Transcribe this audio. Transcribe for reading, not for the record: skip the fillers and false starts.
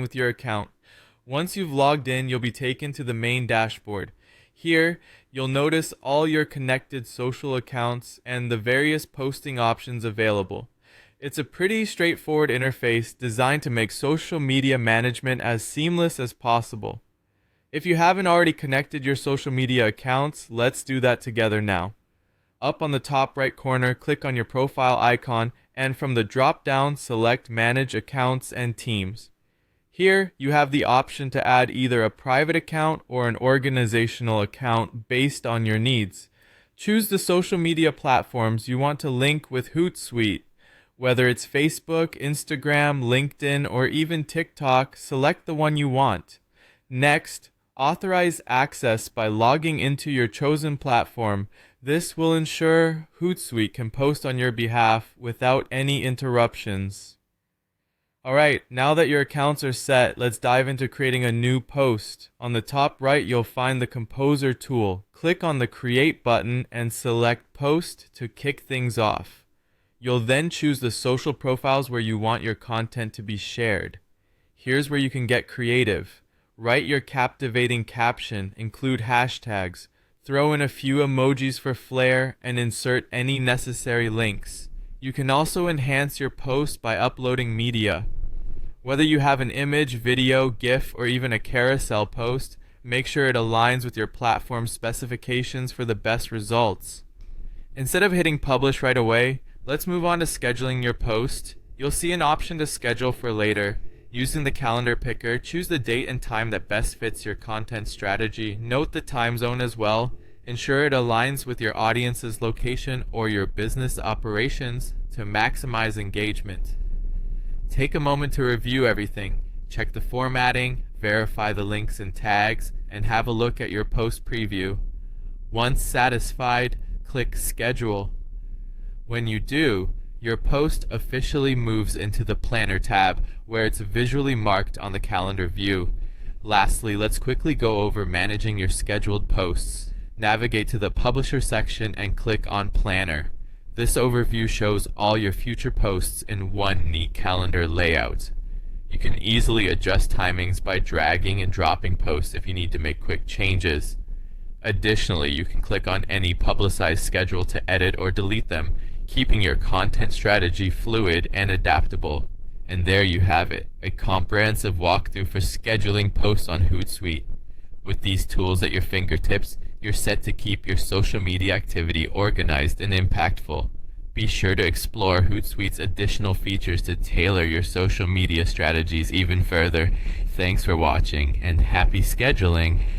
with your account. Once you've logged in, you'll be taken to the main dashboard. Here, you'll notice all your connected social accounts and the various posting options available. It's a pretty straightforward interface designed to make social media management as seamless as possible. If you haven't already connected your social media accounts, let's do that together now. Up on the top right corner, click on your profile icon, and from the drop-down, select Manage Accounts and Teams. Here, you have the option to add either a private account or an organizational account based on your needs. Choose the social media platforms you want to link with Hootsuite. Whether it's Facebook, Instagram, LinkedIn, or even TikTok, select the one you want. Next, authorize access by logging into your chosen platform. This will ensure Hootsuite can post on your behalf without any interruptions. Alright, now that your accounts are set, let's dive into creating a new post. On the top right, you'll find the Composer tool. Click on the Create button and select Post to kick things off. You'll then choose the social profiles where you want your content to be shared. Here's where you can get creative. Write your captivating caption, include hashtags, throw in a few emojis for flair, and insert any necessary links. You can also enhance your post by uploading media. Whether you have an image, video, GIF, or even a carousel post, make sure it aligns with your platform's specifications for the best results. Instead of hitting publish right away, let's move on to scheduling your post. You'll see an option to schedule for later. Using the calendar picker, choose the date and time that best fits your content strategy. Note the time zone as well. Ensure it aligns with your audience's location or your business operations to maximize engagement. Take a moment to review everything. Check the formatting, verify the links and tags, and have a look at your post preview. Once satisfied, click Schedule. When you do, your post officially moves into the Planner tab, where it's visually marked on the calendar view. Lastly, let's quickly go over managing your scheduled posts. Navigate to the Publisher section and click on Planner. This overview shows all your future posts in one neat calendar layout. You can easily adjust timings by dragging and dropping posts if you need to make quick changes. Additionally, you can click on any publicized schedule to edit or delete them, keeping your content strategy fluid and adaptable. And there you have it, a comprehensive walkthrough for scheduling posts on Hootsuite. With these tools at your fingertips, you're set to keep your social media activity organized and impactful. Be sure to explore Hootsuite's additional features to tailor your social media strategies even further. Thanks for watching, and happy scheduling!